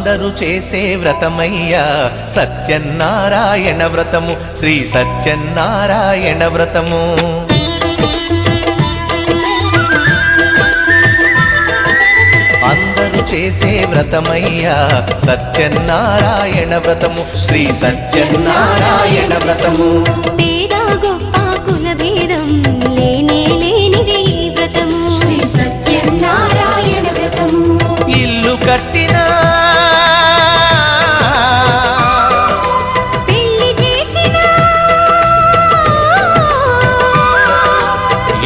అందరూ చేసే వ్రతమయ్యా సత్యనారాయణ వ్రతము, శ్రీ సత్యనారాయణ వ్రతము. అందరూ చేసే వ్రతమయ్యా సత్యనారాయణ వ్రతము, శ్రీ సత్యనారాయణ వ్రతము. పేద గొప్ప కుల భేదం లేనే లేనిది ఈ వ్రతము, శ్రీ సత్యనారాయణ వ్రతము. ఇల్లు కట్టినా పెళ్లి చేసినా,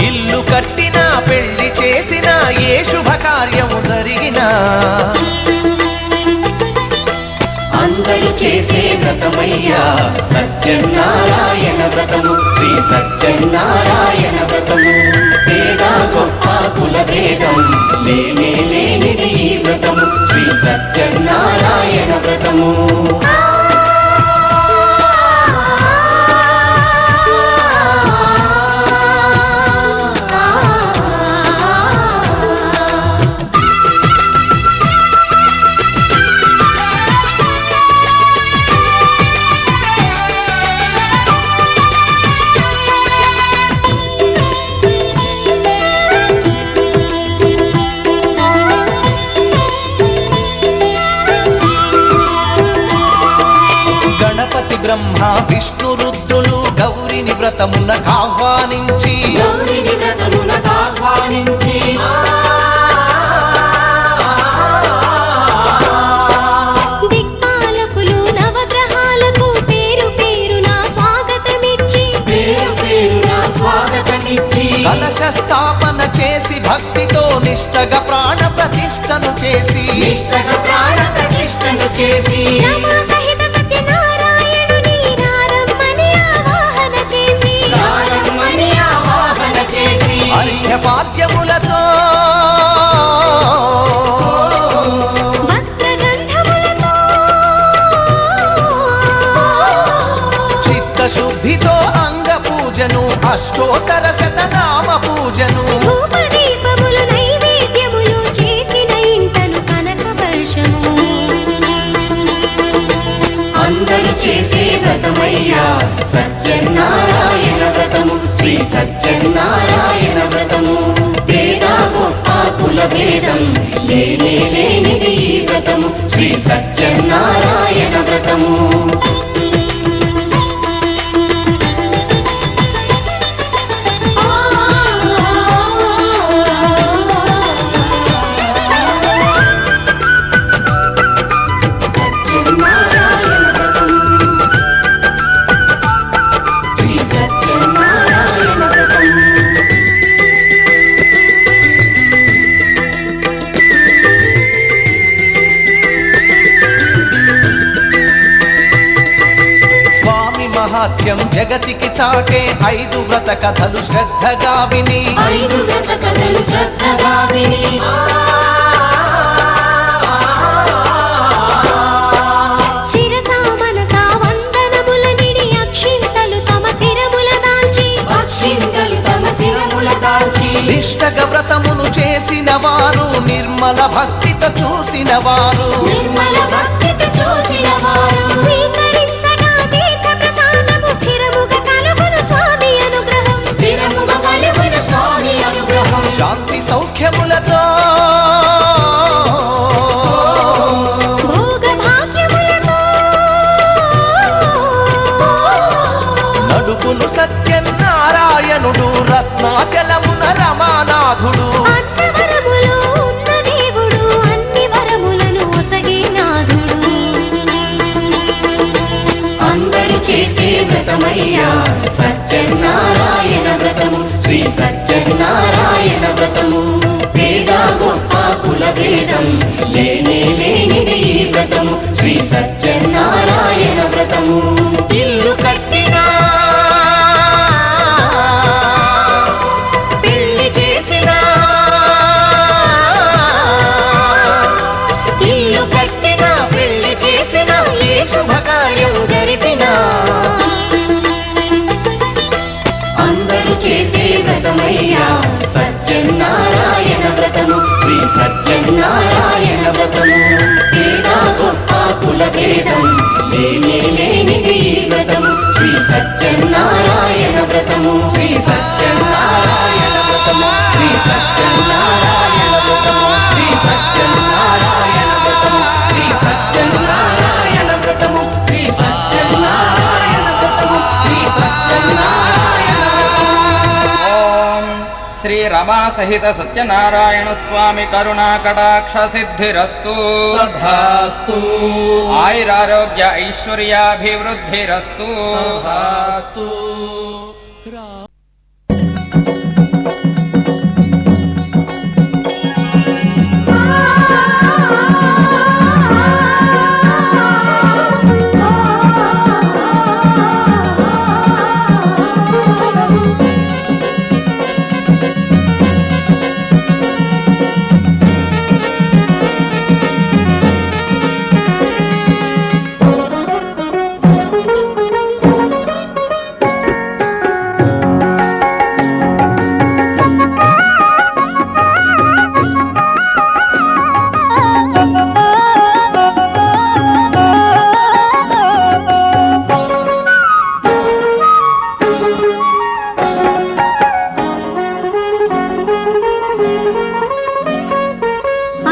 ఇల్లు కట్టినా పెళ్లి చేసినా ఏ శుభకార్యము జరిగినా అందరూ చేసే వ్రతమయ్యా సత్యనారాయణ వ్రతము, శ్రీ సత్యనారాయణ వ్రతము. పేద గొప్ప కుల భేదం లేనే లేనిది ఈ వ్రతము, శ్రీ సత్యనారాయణ వ్రతము. బ్రహ్మ విష్ణు రుద్రులు గౌరిని వ్రతమునకు ఆహ్వానించి, దిక్పాలకులు నవగ్రహాలకు పేరు పేరున స్వాగతమిచ్చి కలశ స్థాపన చేసి భక్తితో నిష్టగా ప్రాణ ప్రతిష్టను చేసి అర్ఘ్యపాద్యములతో చిత్తశుద్ధితో అంగ పూజను, అష్టోత్తర శతనామ పూజను, నైవేద్యములు చేసిన ఇంటను కనక వర్షము. అందరూ చేసే వ్రతమయ్యా సత్యనారాయణ వ్రతము, శ్రీ సత్యనారాయణ వ్రతము. పేద గొప్ప కుల భేదం లేనే లేనిది ఈ వ్రతము, శ్రీ సత్యనారాయణ వ్రతము. మహాత్యం జగతికి చాటే 5 వ్రత కథలు శ్రద్ధగా విని, శిరసా మనసా వందనముల నిడి అక్షింతలు తమ శిరముల దాల్చి నిష్టగా వ్రతమును చేసిన వారు, నిర్మల భక్తితో చూసిన వారు, శాంతి సౌఖ్యములతో నడుపును సత్యనారాయణుడు, రత్నాచలమున రమానాథుడు. అందరూ చేసే వ్రతమయ్యా సత్యనారాయణ వ్రతము, శ్రీ సత్యనారాయణ వ్రతము. పేద గొప్ప కుల భేదం లేనే లేనిది ఈ వ్రతము, శ్రీ సత్యనారాయణ వ్రతము. ఇల్లు కట్టినా పెళ్లి చేసినా, ఇల్లు కట్టినా పెళ్లి చేసినా ఏ శుభకార్యం జరిపినా అందరూ చేసే వ్రతమయ్యా సత్యనారాయణ వ్రతము, శ్రీ సత్యనారాయణ వ్రతము. పేద గొప్ప భేదం లేనే లేనిది ఈ వ్రతము శ్రీ సత్యనారాయణ వ్రతము శ్రీ సత్యనారాయణ వ్రతము శ్రీ సత్యనారాయణ వ్రతము శ్రీ సత్యనారాయణ వ్రతము శ్రీ సత్యనారాయణ వ్రతము శ్రీ సత్యనారాయణ వ్రతము శ్రీ సత్యనారాయణ వ్రతము. ఓం శ్రీ రమా సహిత సత్యనారాయణ స్వామి కరుణా కటాక్ష సిద్ధిరస్తు. తథాస్తు ఆయురారోగ్య ఐశ్వర్యాభివృద్ధిరస్తు. తథాస్తు.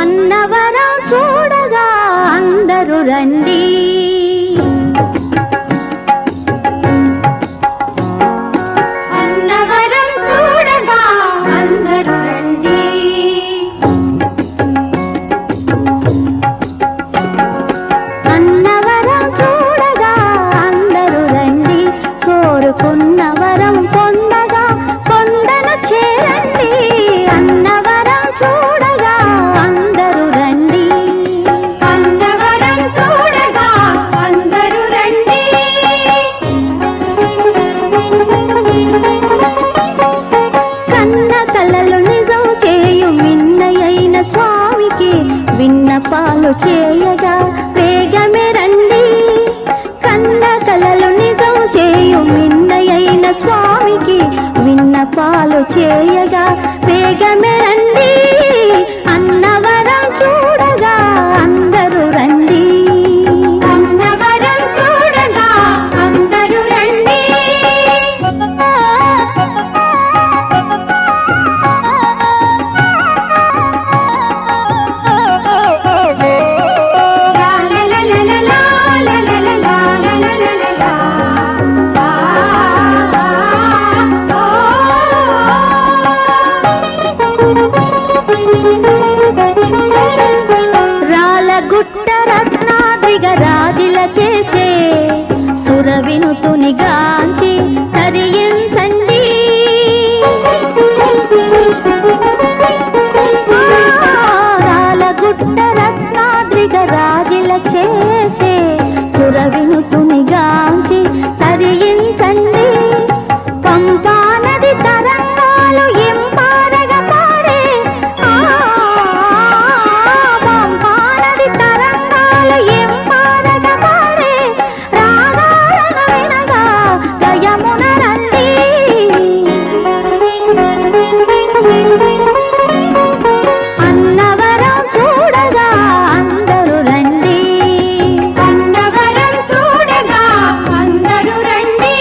అన్నవరం చూడగా అందరూ రండి, అన్నవరం చూడగా అందరూ రండి, అన్నవరం చూడగా అందరూ రండి, కోరుకున్న వరం పొందగా కొండను చేరండి. అన్నవరం చూడగా అందరూ రండి, అన్నవరం చూడగా అందరూ రండి. కన్న కలలు నిజం చేయు మిన్నయైన స్వామికి విన్నపాలు చేయగా వేగమే రండి. కన్న కలలు నిజం చేయు మిన్నయైన స్వామికి విన్నపాలు చేయగా వేగమే రండి. అన్నవరం చూడగా అందరూ రండి, అన్నవరం చూడగా అందరూ రండి. రాలగుట్ట రత్నాద్రిగ రాజిల చేసే సురవినుతుని గాంచి తరించండి. రాలగుట్ట రత్నాద్రిగ రాజిల చేసే సురవినుతుని గాంచి తరించండి. పంపా నది తరంగాలు ఇంపారగ పాడే, పంపా నది తరంగాలు ఇంపారగ పాడే, రాగాలను వినగా గయమున రండి. అన్నవరం చూడగా అందరూ రండి, అన్నవరం చూడగా అందరూ రండి.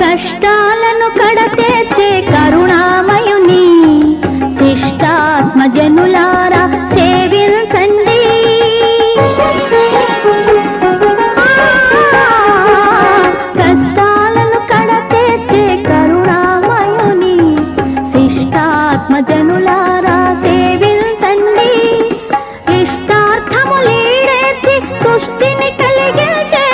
కష్టాలను కడతేర్చే కరుణామయుని శిష్టాత్మ జనులారా సేవించండి. కష్టాలను కడతేర్చే కరుణామయుని శిష్టాత్మ జనులారా సేవించండి. ఇష్టార్థములీడేర్చి తుష్టిని కలిగించే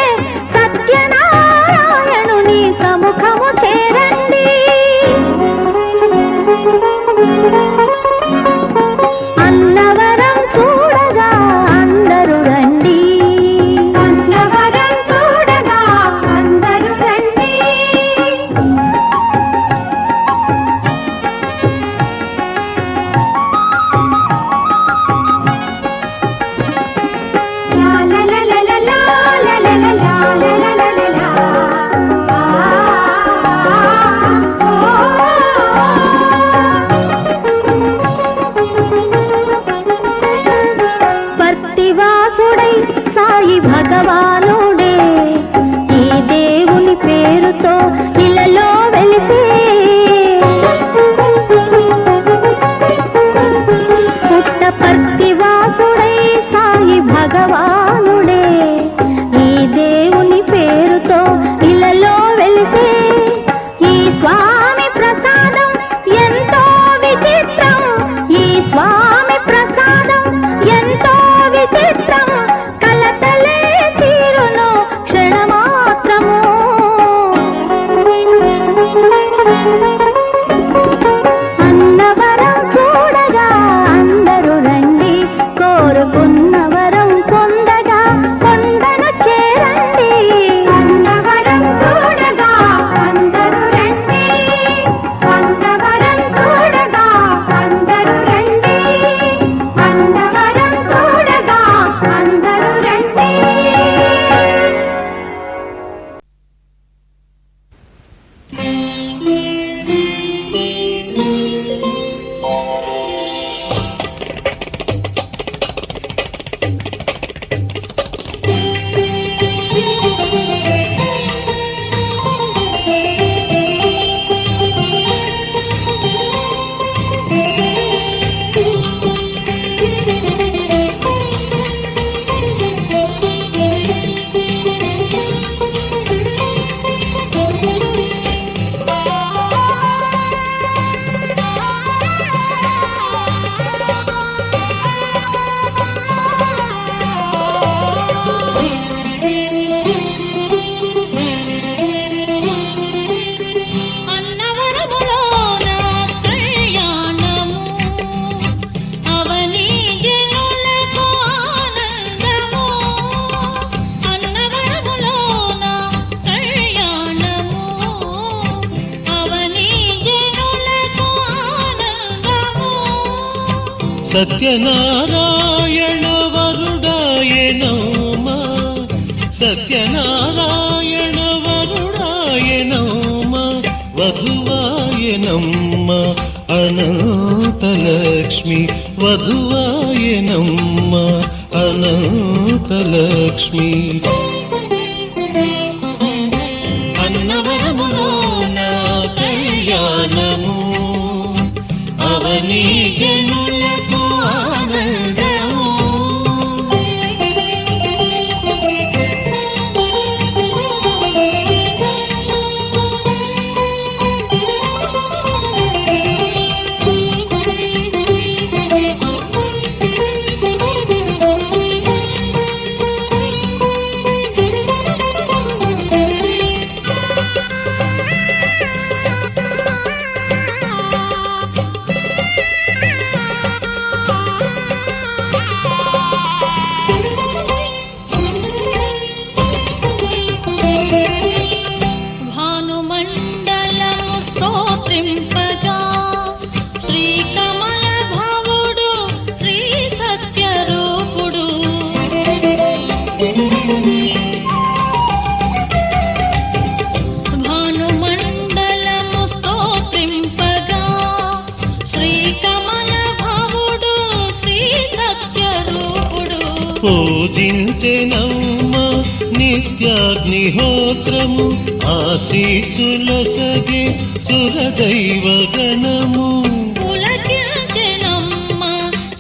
సత్యనారాయణుని సముఖము చేరండి. అన్న సత్యనారాయణ వరుడాయనమా సత్యనారాయణ వరుడాయనమా వధువాయనమ్మ అనంతలక్ష్మి వధువాయనమ్మ అనంతలక్ష్మి అన్నవరములోన కళ్యాణము అవని జనులకు ఆనందము భానుమండలము స్తోత్రింపగా శ్రీకమల భవుడు శ్రీ సత్యరూపుడు భానుమండలము స్తోత్రింపగా శ్రీకమల భవుడు శ్రీ సత్యరూపుడు పూజించెనమ్మ నిత్యాగ్నిహోత్రము ఆశీసులొసగే సురదైవ గణము పులకించెనమ్మ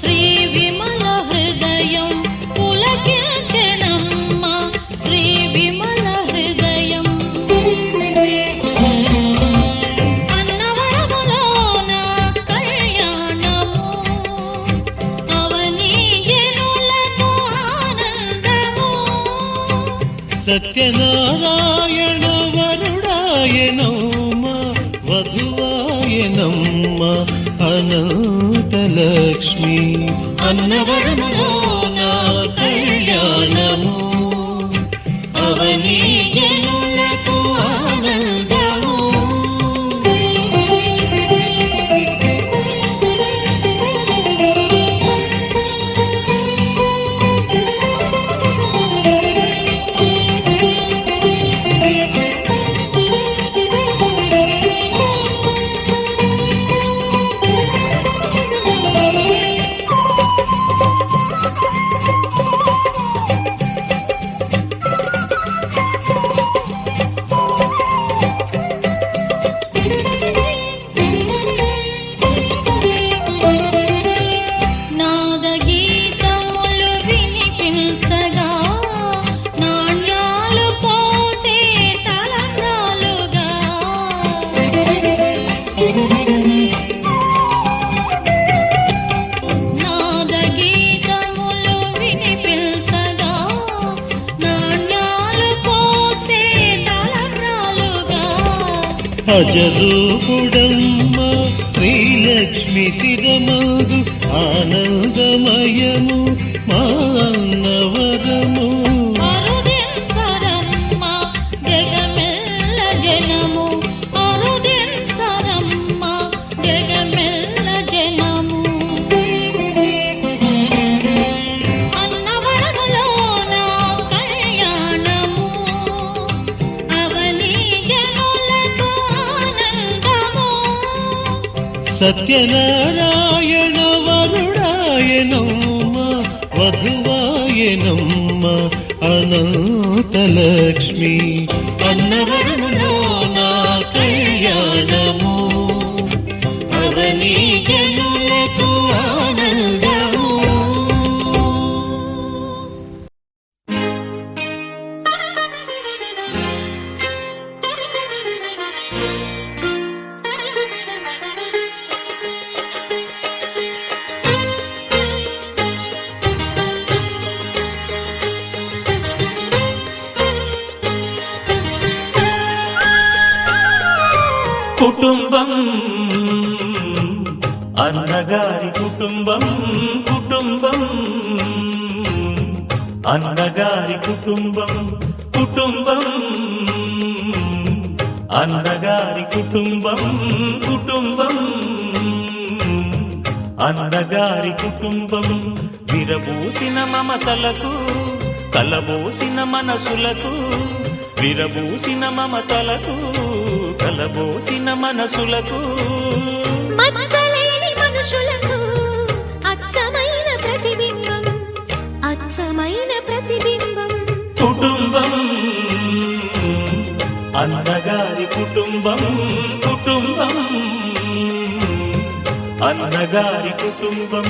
శ్రీ విమల హృదయం పులకించెనమ్మ శ్రీ విమల హృదయం అన్నవరములోన కళ్యాణము అవని జనులకు ఆనందము సత్యనారాయణ వరుడాయనమ్మ వధువాయనమ్మ అనంతలక్ష్మి అన్నవరములోన కళ్యాణము అవని జనులకు ఆనందము నాదగీతములు వినిపించగా నాణ్యాలు పోసే తలంబ్రాలుగా నాదగీతములు వినిపించగా నాణ్యాలు పోసే తలంబ్రాలుగా అజరూపుడమ్మ శ్రీలక్ష్మి శిరమందు ఆనందమయము మా అన్నవరము అరుదించరమ్మ జగమెల్ల జనము అరుదించరమ్మ జగమెల్ల జనము అన్నవరములోన కళ్యాణము అవని జనులకు ఆనందము సత్యనారాయణ వరుడాయనమ్మ వధువాయనమ్మ అనంతలక్ష్మి అన్నవరములోన కళ్యాణము అవని జనులకు ఆనందము కుటుంబం అన్నగారి కుటుంబం కుటుంబం అన్నగారి కుటుంబం కుటుంబం అన్నగారి కుటుంబం కుటుంబం అన్నగారి కుటుంబం విరబూసిన మమతలకు కలబోసిన మనసులకు విరబూసిన మమతలకు కలబోసిన మనసులకు మత్సలేని మనుషులకు అచ్చమైన ప్రతిబింబం అచ్చమైన ప్రతిబింబం కుటుంబం అన్నగారి కుటుంబం కుటుంబం అన్నగారి కుటుంబం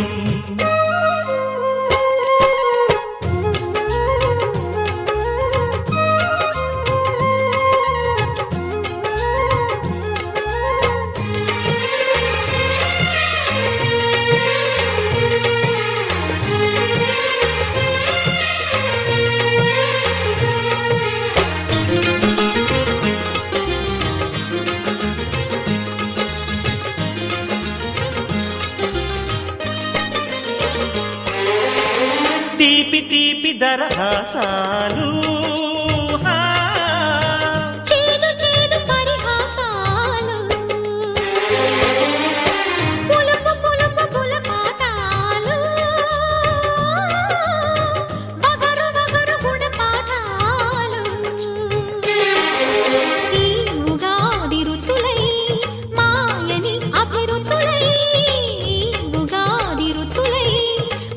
తీపి తీపి దరహాసాలు చేదు చేదు పరిహాసాలు పులుపు పులుపు పులపాటాలు వగరు వగరు గుణపాఠాలు ఈ ఉగాది రుచులై మాయని అభిరుచులై ఉగాది రుచులై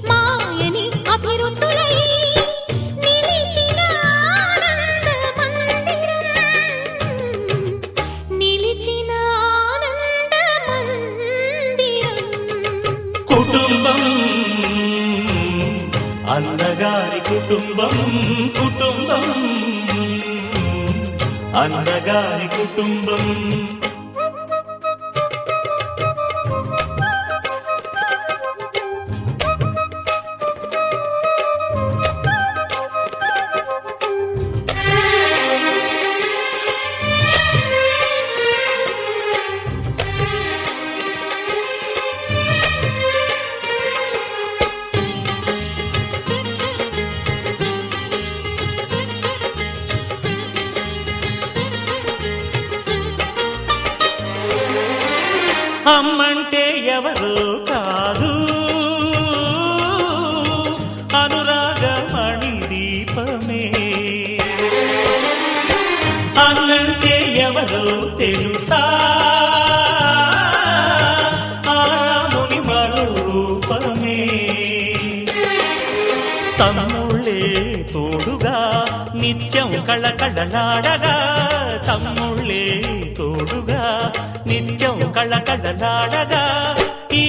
మాయని అభిరుచులై నిలిచిన ఆనంద మందిరం నిలిచిన ఆనంద మందిరం కుటుంబం అన్నగారి కుటుంబం కుటుంబం అన్నగారి కుటుంబం అమ్మంటే ఎవరో కాదు అనురాగమణి దీపమే అన్నంటే ఎవరో తెలుసా ఆరాముని మరో రూపమే తమ్ముళ్ళే తోడుగా నిత్యం కళకళలాడగా తమ్ముళ్ళే తోడుగా నిత్యం కళకళలాడగా ఈ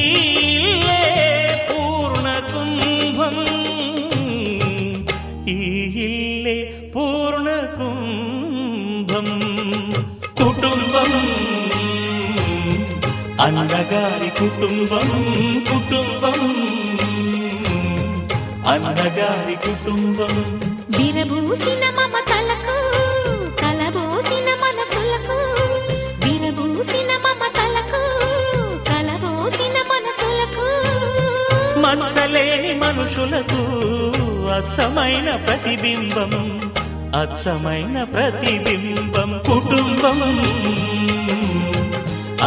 ఇల్లే పూర్ణ కుంభం ఈ ఇల్లే పూర్ణ కుంభం కుటుంబం అన్నగారి కుటుంబం కుటుంబం అన్నగారి కుటుంబం విరబూసిన మమతలకు కలబోసిన మనసులకు విరబూసిన మమతలకు కలబోసిన మనసులకు మత్సలేని మనుషులకు అచ్చమైన ప్రతిబింబం అచ్చమైన ప్రతిబింబం కుటుంబం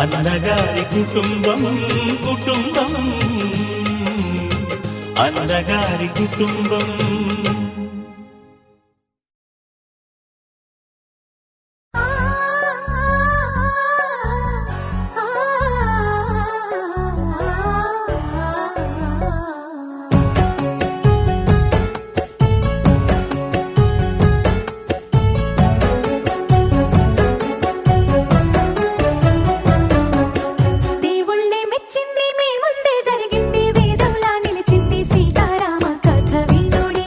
అన్నగారి కుటుంబం కుటుంబం అన్నగారి కుటుంబం దేవుళ్ళే మెచ్చింది మీ ముందే జరిగింది వేదంలా నిలిచింది సీతారామ కథ వినుడి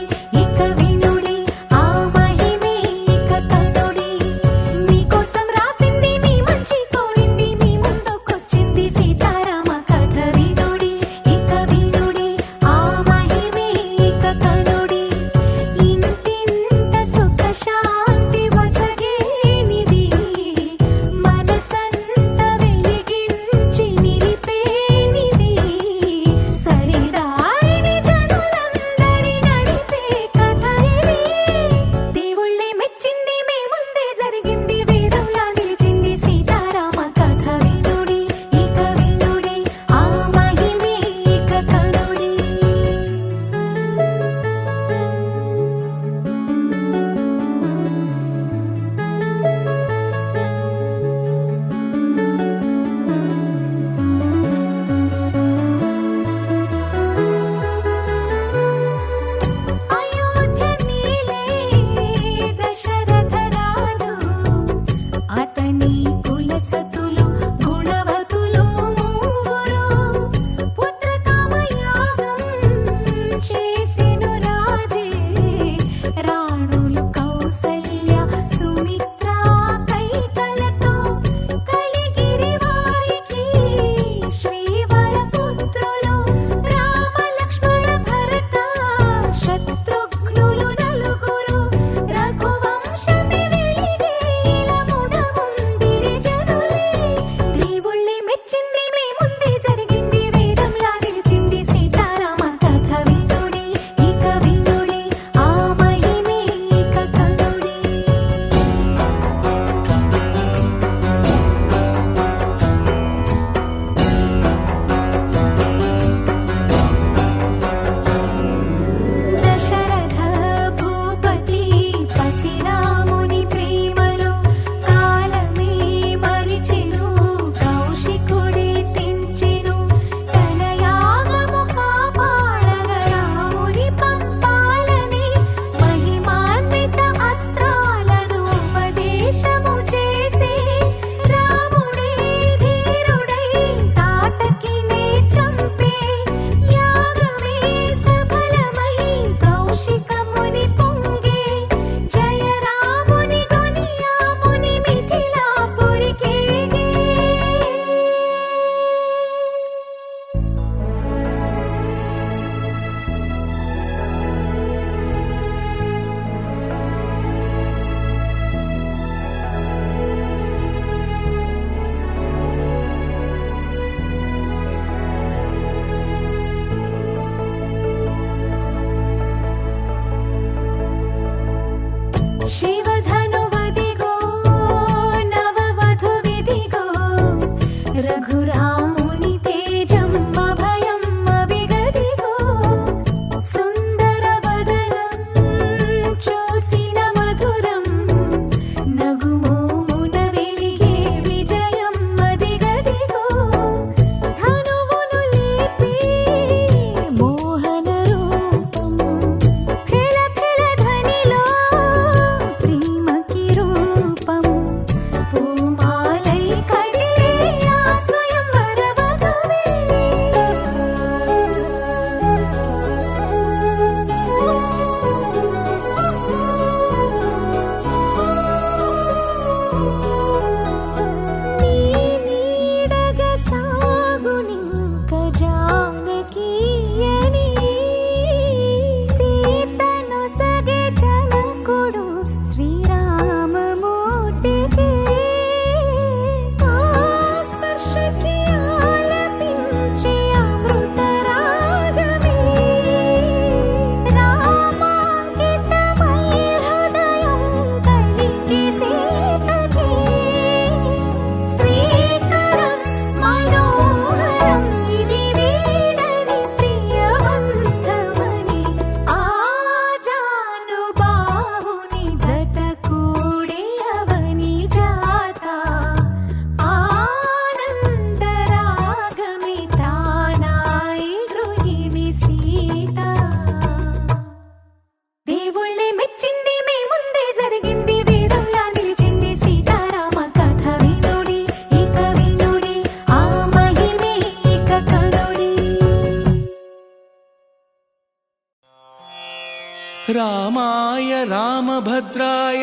रामाय रामभद्राय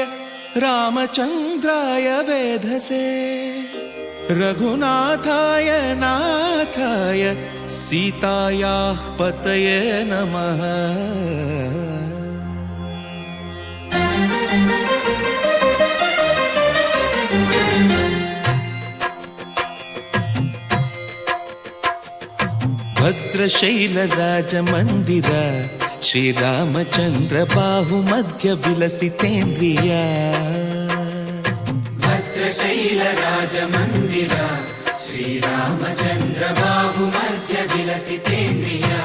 रामचन्द्राय वेधसे रघुनाथाय नाथाय सीतायाः पतये नमः। भद्रशैलराजमन्दिर श्रीरामचन्द्र बाहुमध्य विलसितेन्द्रिया भद्रशैलराजमन्दिर श्रीरामचन्द्र बाहुमध्य विलसितेन्द्रिया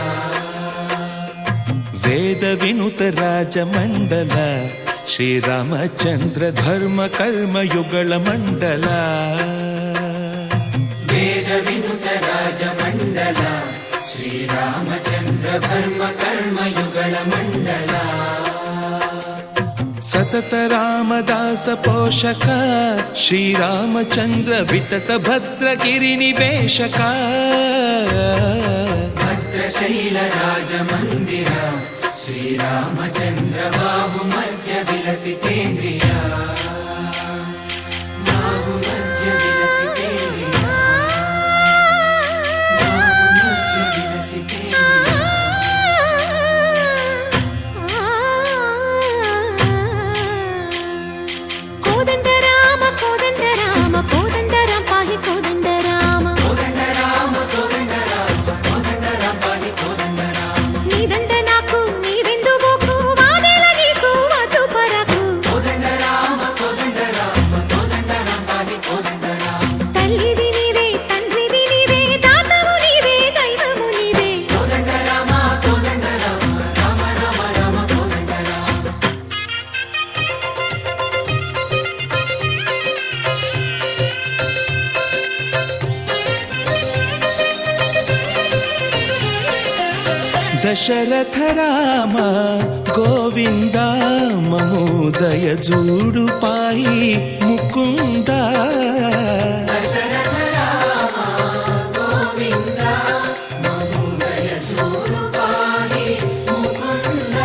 वेदविनुत राजमण्डल श्रीरामचन्द्र धर्म कर्म युगल मण्डल वेदविनुत राजमण्डल श्रीरामचन्द्र धर्म कर्म युगल मण्डल सतत रामदास पोषक श्रीरामचन्द्र वितत भद्रगिरि निवेशक भद्रशैल राजमन्दिर श्रीरामचन्द्र बाहुमध्य विलसितेन्द्रिया बाहुमध्य विलसितेन्द्रिया बाहुमध्य विलसितेन्द्रिया కోదండ రామ కోదండ రామ కోదండ రామ పాహి కోదండ రామ కోదండ రామ కోదండ రామ కోదండ రామ పాహి కోదండ రామ నీదండ నాకు నీవెందు బోకు వాదేల నీకు వద్దు పరకు కోదండ రామ కోదండ రామ కోదండ రామ పాహి కోదండ రామ తల్లివి నీవే తండ్రివి నీవే దాతవు నీవే దైవము నీవే కోదండ రామ కోదండ రామ రామ రామ రామ కోదండ రామ दशरथ राम गोविंद ममोदय जूडु पाई मुकुंद दशरथ राम गोविंद ममोदय जूडु पाहि मुकुंद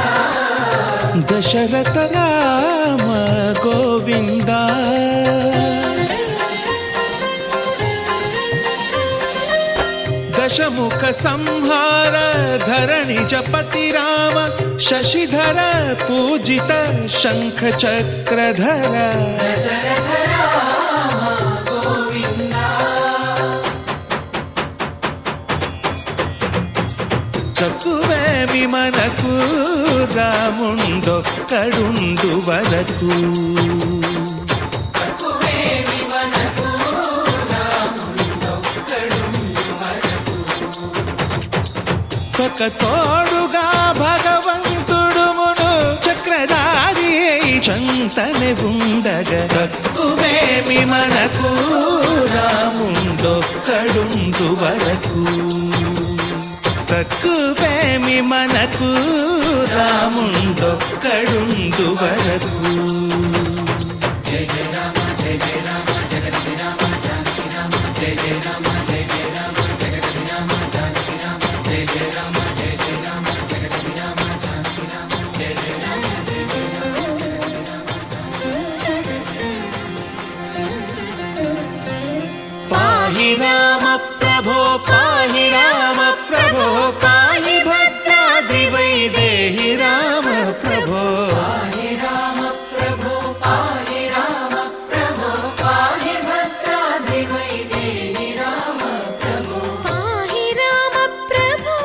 दशरथ राम गोविंद दशमुख संहार धरणि जपति राम शशिधर पूजित शंख चक्रधर दशरथ राम गोविंद चकुवेमि मनकु रामुंडొక్కడుండు వరకు తక్కువేమి మనకు రాముండొక్కడుండు వరకు ఒక తోడుగా భగవంతుడు మును చక్రధారి చంతనే ఉండగా తక్కువేమి మనకు రాముండొక్కడుండు వరకు తక్కువేమి మనకు రాముండొక్కడుండు వరకు జయ జయ రామ జయ జయ రామ జగతి రామ జానకి రామ జయ జయ రామ జయ జయ రామ జగతి రామ జానకి రామ జయ జయ రామ జయ జయ రామ జగతి రామ జానకి రామ జయ జయ రామ జయ జయ రామ పాహి రామ ప్రభో పాహి రామ ప్రభో పాహి భద్రాద్రి వైదేహి రామ ప్రభో పాహి రామ ప్రభో పాహి రామ ప్రభో పాహి భద్రాద్రి వైదేహి రామ ప్రభో పాహి రామ ప్రభో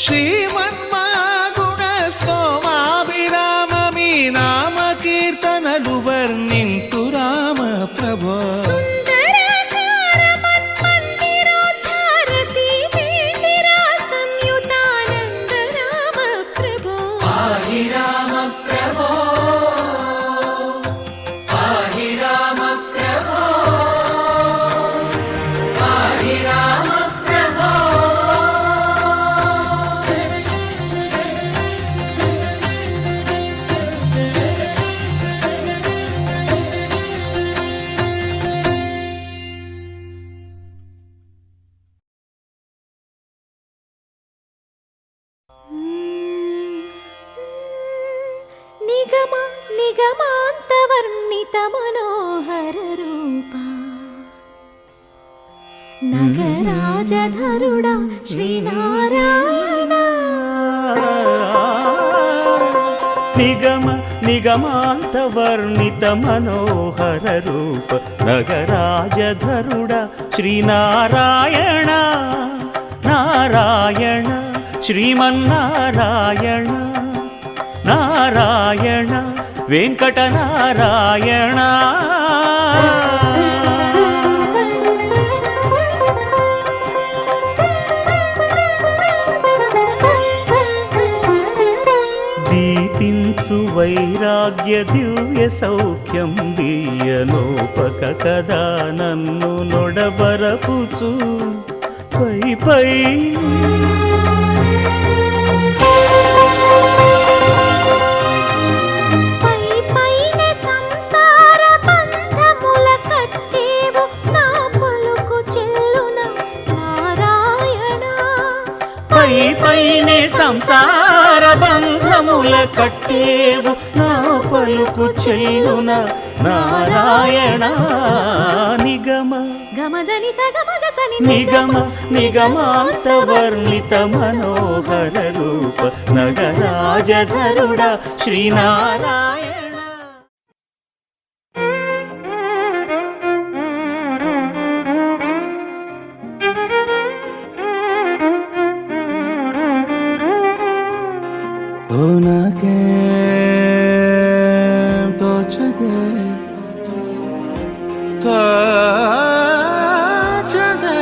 శ్రీమన్మాగుణ స్తోమాభిరామ మీ నామ కీర్తనలు వర్ణింతు రామ ప్రభో సుందరాకార మన్మందిరోద్ధార సీతేందిరా సంయుతానంద రామ ప్రభో పాహి రామ ప్రభో పాహి రామ ప్రభో పాహి రామ ప్రభో నిగమ నిగమాంతవర్ణిత మనోహర రూప నగరాజధరుడా శ్రీనారాయణ నిగమ నిగమాంత వర్ణిత మనోహర రూప నగరాజధరుడ శ్రీనారాయణ నారాయణ శ్రీమన్నారాయణ నారాయణ వెంకటనారాయణ దీపించు వైరాగ్య దివ్య సౌఖ్యం దీయనోపక కదా నన్ను నొడబరపుచు పై పై పైపైనే సంసార బంధముల కట్టేవు నా పలుకు చెల్లున నారాయణ పై పైనే సంసార బంధముల కట్టేవు నా పలుకు చెల్లున నారాయణ నిగమ గమదని సగమగసని నిగమ నిగమాంత వర్ణిత మనోహర రూప నగరాజధరుడ శ్రీనారాయణ ఓ నాకే తోచదే తోచదే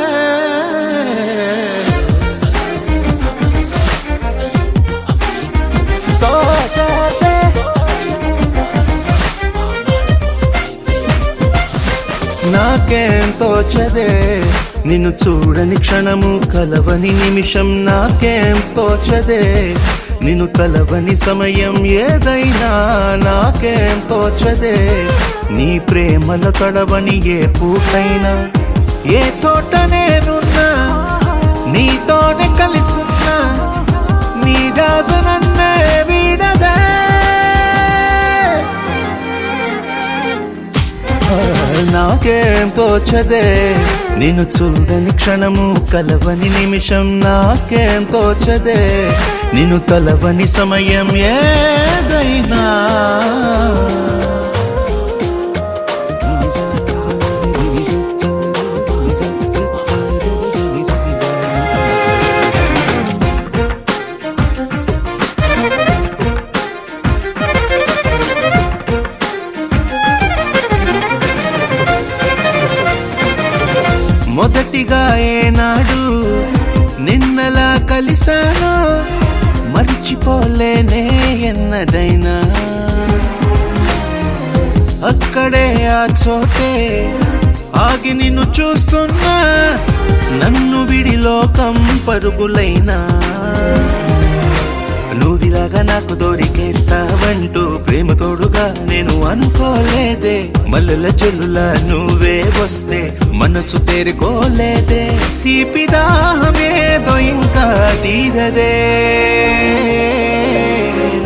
తోచదే నాకేం తోచదే నిన్ను చూడని క్షణము కలవని నిమిషం నాకేం తోచదే నిన్ను కలవని సమయం ఏదైనా నాకేం తోచదే నీ ప్రేమల తడవని ఏ పూటైనా ఏ చోట నేనున్నా నీతోనే కలిసున్నా నీ దాస నన్నే వీడదే నాకేం తోచదే నిన్ను చూడని క్షణము కలవని నిమిషం నాకేం తోచదే నిన్ను కలవని సమయం ఏదైనా మొదటిగా ఏనాడు నిన్నలా కలిసాను మరిచిపోలేనే ఎన్నడైనా అక్కడే ఆ చోటే ఆగి నిన్ను చూస్తున్నా నన్ను విడి లోకం పరుగులైనా నువ్విలాగా నాకు దొరికేస్తావంటూ ప్రేమ తోడుగా నేను అనుకోలేదే మల్లెల చెల్లులా నువ్వే వస్తే మనసు తేరుకోలేదే తీపి దాహమేదో ఇంకా తీరదే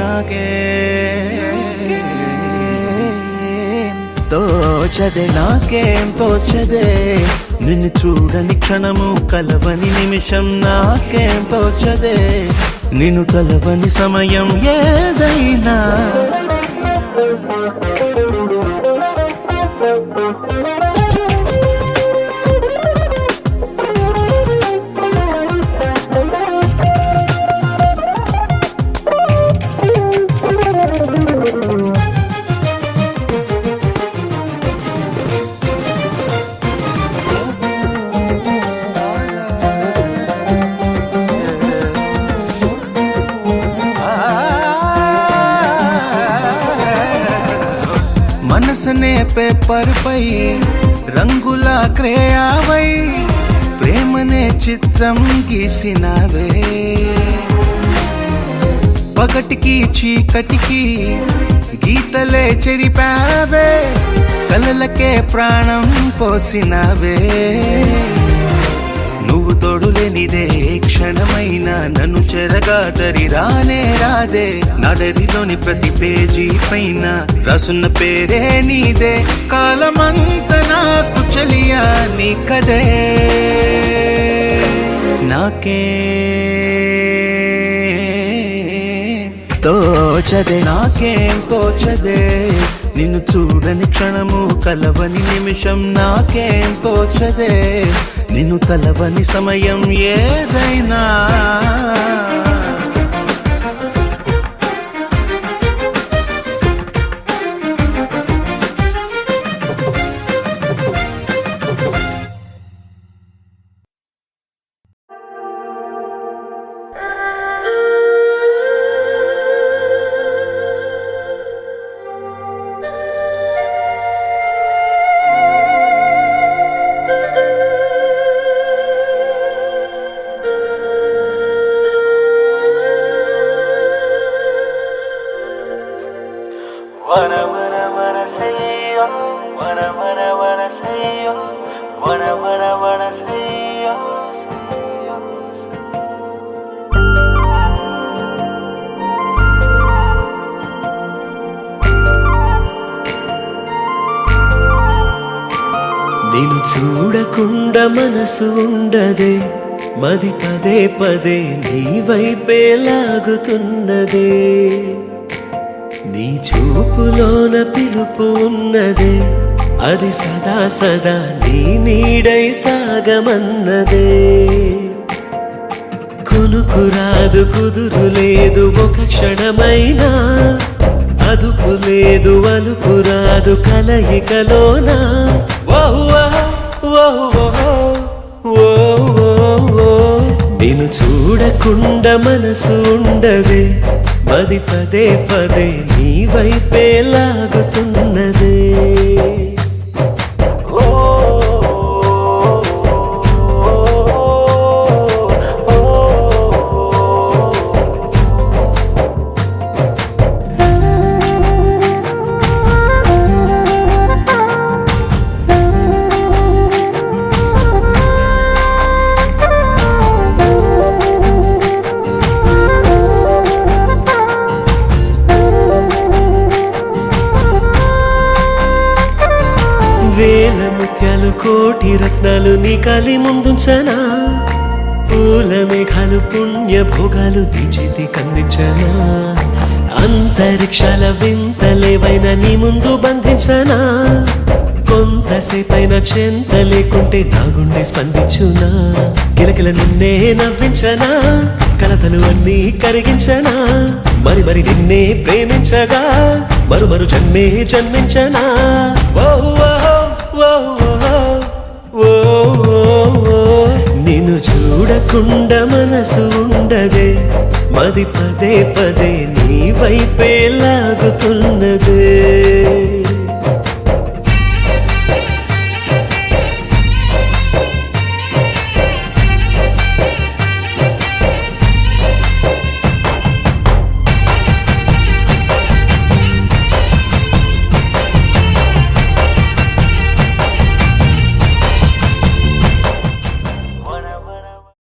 నాకే తోచదే నాకేం తోచదే నిన్ను చూడని క్షణము కలవని నిమిషం నాకేం తోచదే నిన్ను కలవని సమయం ఏదైనా మనసనే పేపర్ పై రంగుల క్రేయావై ప్రేమనే చిత్రం గీసినావే పగటికి చీకటికి గీతలే చెరిపావే కలలకే ప్రాణం పోసినావే నువ్వు నువ్వు తోడులేనిదే క్షణమైనా నన్ను చెరగా దరి రానే రాదే నా డైరీలోని ప్రతి పేజీ పైన రాసున్న పేరే నీదే కాలమంత నాకు చలియా నీ కదే నాకే తోచదే నాకేం తోచదే నిన్ను చూడని క్షణము కలవని నిమిషం నాకేం తోచదే నిన్ను తలవని సమయం ఏదైనా నేను చూడకుండా మనసు ఉండదే మది పదే పదే నీ వైపే లాగుతున్నదే నీ చూపులోన పిలుపు ఉన్నదే అది సదా సదా నీ నీడై సాగమన్నదే కొనుకురాదు కుదురు లేదు ఒక క్షణమైనా అదుపు లేదు అలుపు రాదు కలయికలోనా నిన్ను చూడకుండా మనసు ఉండదే మది పదే పదే నీ వైపే లాగుతున్నదే వేల ముత్యాలు కోటి రత్నాలు నీ కాలి ముందుంచనా పూల మేఘాలు పుణ్య భోగాలు నీ చేతి కందించనా అంతరిక్షాల వింతలేవైనా నీ ముందు బంధించనా కొంతసేపైనా చెంత లేకుంటే నా గుండె స్పందించునా కిలకిల నిన్నే నవ్వించనా కలతలు అన్నీ కరిగించనా మరి మరి నిన్నే ప్రేమించగా మరు మరు జన్మే జన్మించనా నిన్ను చూడకుండా మనసు ఉండదే మది పదే పదే నీ వైపే లాగుతున్నదే